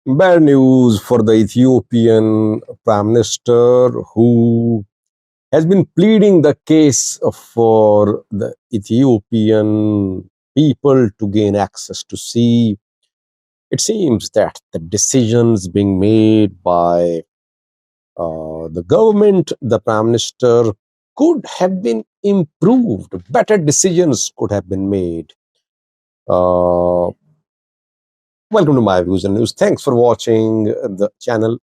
Bad news for the Ethiopian Prime Minister, who has been pleading the case for the Ethiopian people to gain access to sea. It seems that the decisions being made by the government, the Prime Minister, could have been improved. Better decisions could have been made. Uh, Welcome to my views and news. Thanks for watching the channel.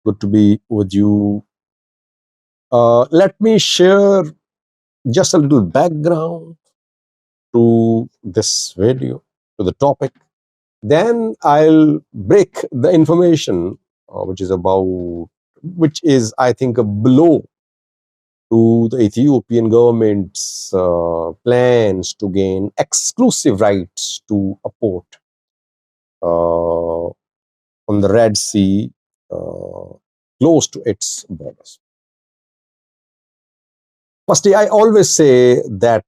Good to be with you. Let me share just a little background to this video, to the topic. Then I'll break the information, which is, I think, a blow to the Ethiopian government's plans to gain exclusive rights to a port on the Red Sea, close to its borders. Firstly, I always say that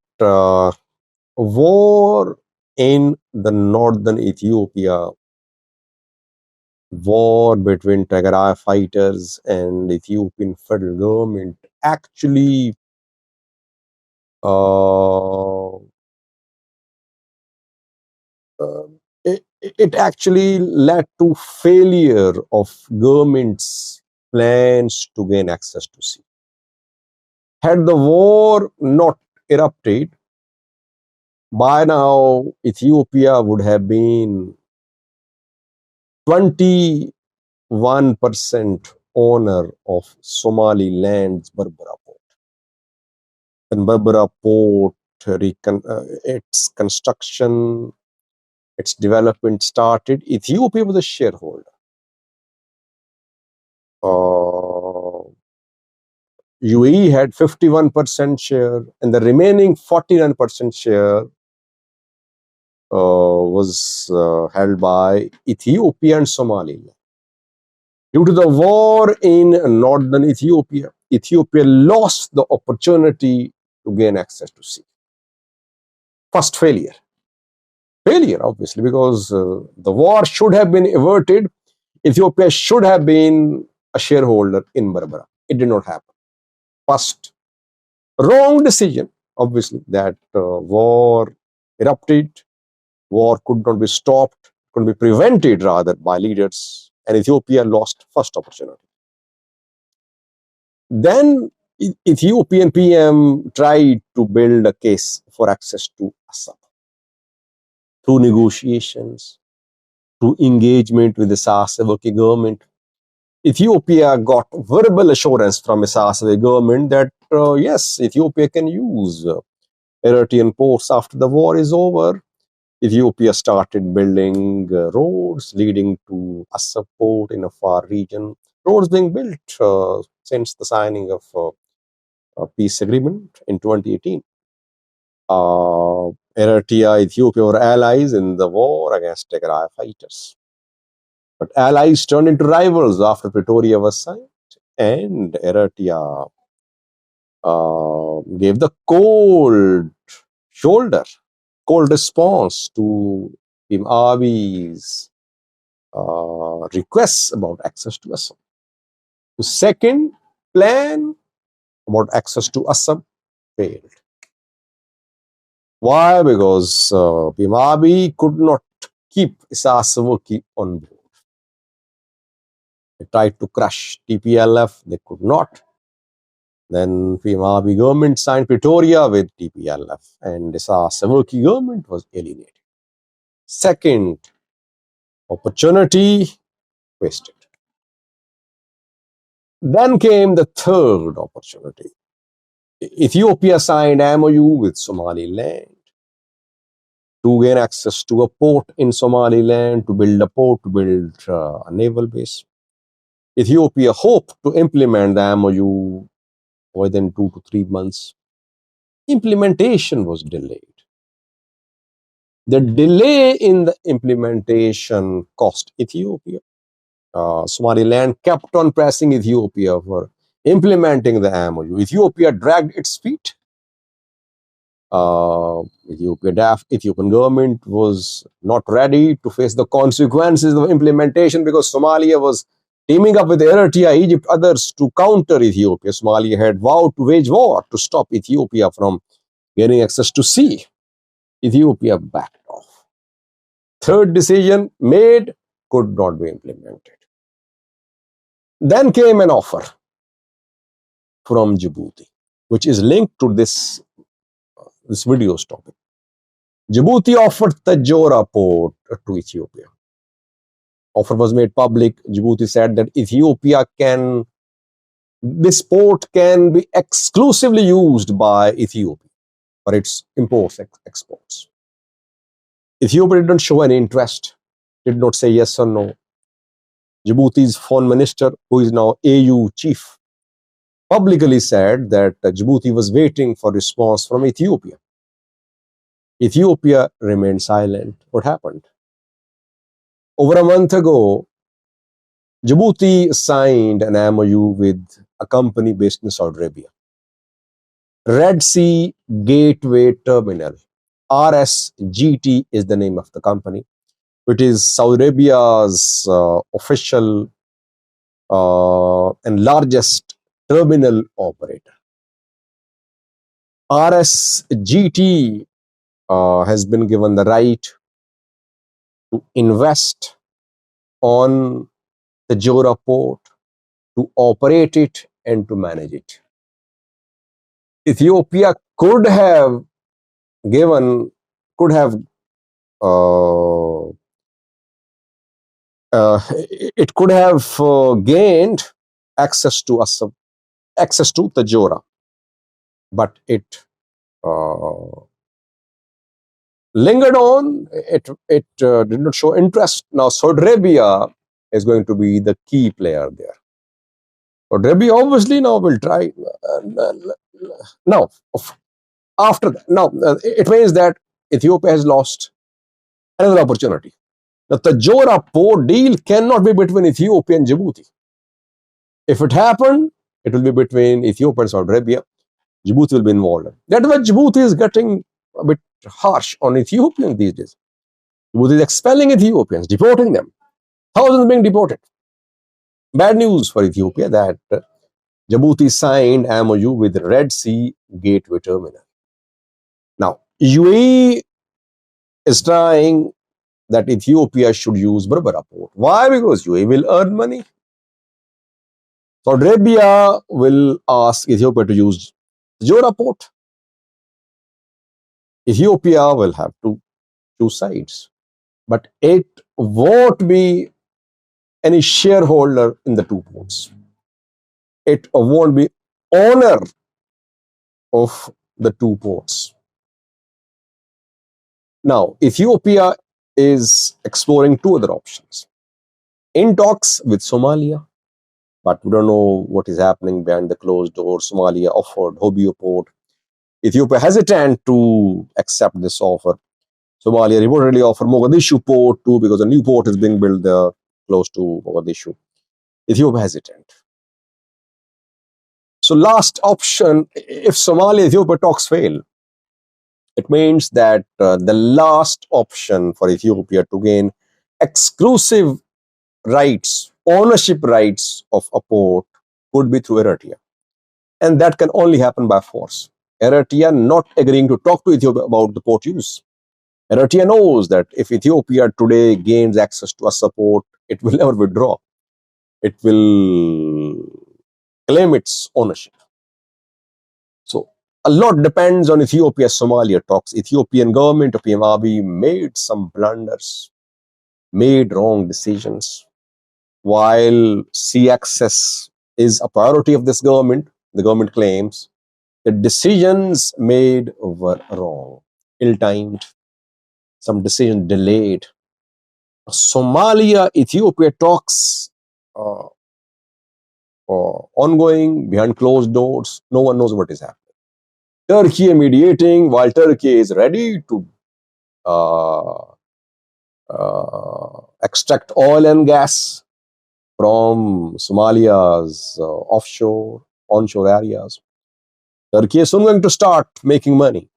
war in the northern Ethiopia, war between Tigray fighters and Ethiopian federal government, actually it actually led to failure of government's plans to gain access to sea. Had the war not erupted, by now Ethiopia would have been 21% owner of Somaliland's Berbera port. And Berbera port, its construction, its development started, Ethiopia was a shareholder. UAE had 51% share, and the remaining 49% share was held by Ethiopia and Somaliland. Due to the war in northern Ethiopia, Ethiopia lost the opportunity to gain access to sea. First failure. Failure, obviously, because the war should have been averted. Ethiopia should have been a shareholder in Berbera. It did not happen. First, wrong decision, obviously, that war erupted. War could not be stopped, could be prevented rather by leaders, and Ethiopia lost first opportunity. Then Ethiopian PM tried to build a case for access to Assam through negotiations, through engagement with the Saasevaki government. Ethiopia got verbal assurance from the Saasevaki government that yes, Ethiopia can use Eritrean ports after the war is over. Ethiopia started building roads leading to Assab port in a far region. Roads being built since the signing of a peace agreement in 2018. Eritrea, Ethiopia were allies in the war against Tigray fighters. But allies turned into rivals after Pretoria was signed, and Eritrea gave the cold response to Tim Abiy's requests about access to Assam. The second plan about access to Assam failed. Why? Because Tim Abiy could not keep Isaias Afwerki on board. They tried to crush TPLF, they could not. Then Tim Abiy government signed Pretoria with TPLF, and Isaias Afwerki government was alienated. Second opportunity wasted. Then came the third opportunity. Ethiopia signed MoU with Somaliland to gain access to a port in Somaliland, to build a port, to build a naval base. Ethiopia hoped to implement the MoU within 2 to 3 months. Implementation was delayed. The delay in the implementation cost Ethiopia. Somaliland kept on pressing Ethiopia for implementing the MoU. Ethiopia dragged its feet. Ethiopian government was not ready to face the consequences of implementation because Somalia was teaming up with Eritrea, Egypt, others to counter Ethiopia. Somalia had vowed to wage war to stop Ethiopia from gaining access to sea. Ethiopia backed off. Third decision made could not be implemented. Then came an offer from Djibouti, which is linked to this video's topic. Djibouti offered the Tajora port to Ethiopia. Offer was made public. Djibouti said that this port can be exclusively used by Ethiopia for its imports, exports. Ethiopia did not show any interest, did not say yes or no. Djibouti's foreign minister, who is now AU chief, publicly said that Djibouti was waiting for response from Ethiopia. Ethiopia remained silent. What happened? Over a month ago, Djibouti signed an MoU with a company based in Saudi Arabia. Red Sea Gateway Terminal, RSGT is the name of the company, which is Saudi Arabia's official and largest terminal operator. RSGT has been given the right to invest on the Tajora port, to operate it and to manage it. Ethiopia could have gained access to Tajora, but it lingered on. It did not show interest. Now Saudi Arabia is going to be the key player there. Saudi Arabia obviously now will try. Now, after that, it means that Ethiopia has lost another opportunity. The Tajora port deal cannot be between Ethiopia and Djibouti. If it happened, it will be between Ethiopia and Saudi Arabia. Djibouti will be involved. That's why Djibouti is getting a bit harsh on Ethiopians these days. Djibouti is expelling Ethiopians, deporting them. Thousands being deported. Bad news for Ethiopia that Djibouti signed MoU with Red Sea Gateway Terminal. Now, UAE is trying that Ethiopia should use Berbera port. Why? Because UAE will earn money. Saudi Arabia will ask Ethiopia to use Tajora port. Ethiopia will have to choose sides. But it won't be any shareholder in the two ports. It won't be owner of the two ports. Now, Ethiopia is exploring two other options. In talks with Somalia, but we don't know what is happening behind the closed door. Somalia offered Hobyo port. Ethiopia hesitant to accept this offer. Somalia reportedly offered Mogadishu port too, because a new port is being built there close to Mogadishu. Ethiopia hesitant. So last option, if Somalia-Ethiopia talks fail, it means that the last option for Ethiopia to gain exclusive rights, ownership rights of a port could be through Eritrea. And that can only happen by force. Eritrea not agreeing to talk to Ethiopia about the port use. Eritrea knows that if Ethiopia today gains access to a support, it will never withdraw. It will claim its ownership. So a lot depends on Ethiopia-Somalia talks. Ethiopian government of PM Abiy made some blunders, made wrong decisions. While sea access is a priority of this government, the government claims the decisions made were wrong, ill-timed, some decisions delayed. Somalia-Ethiopia talks ongoing behind closed doors. No one knows what is happening. Turkey mediating, while Turkey is ready to extract oil and gas from Somalia's onshore areas. Turkey is soon going to start making money.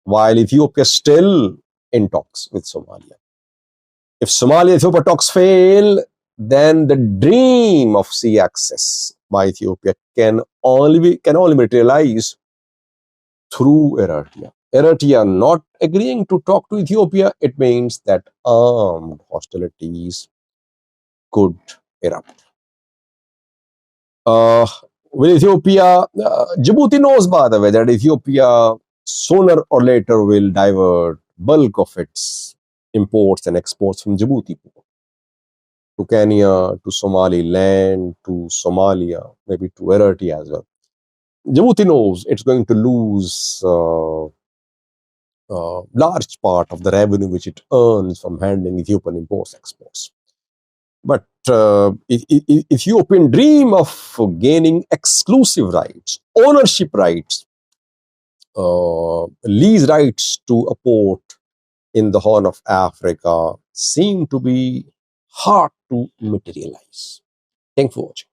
while Ethiopia is still in talks with Somalia. If Somalia-Ethiopia talks fail, then the dream of sea access by Ethiopia can only materialize through Eritrea. Eritrea not agreeing to talk to Ethiopia, it means that armed hostilities could erupt. Uh, with Ethiopia, Djibouti knows, by the way, that Ethiopia sooner or later will divert bulk of its imports and exports from Djibouti to Kenya, to Somaliland, to Somalia, maybe to Eritrea as well. Djibouti knows it's going to lose large part of the revenue which it earns from handling Ethiopian imports exports. But Ethiopian dream of gaining exclusive rights, ownership rights, lease rights to a port in the Horn of Africa seem to be hard to materialize. Thanks for watching.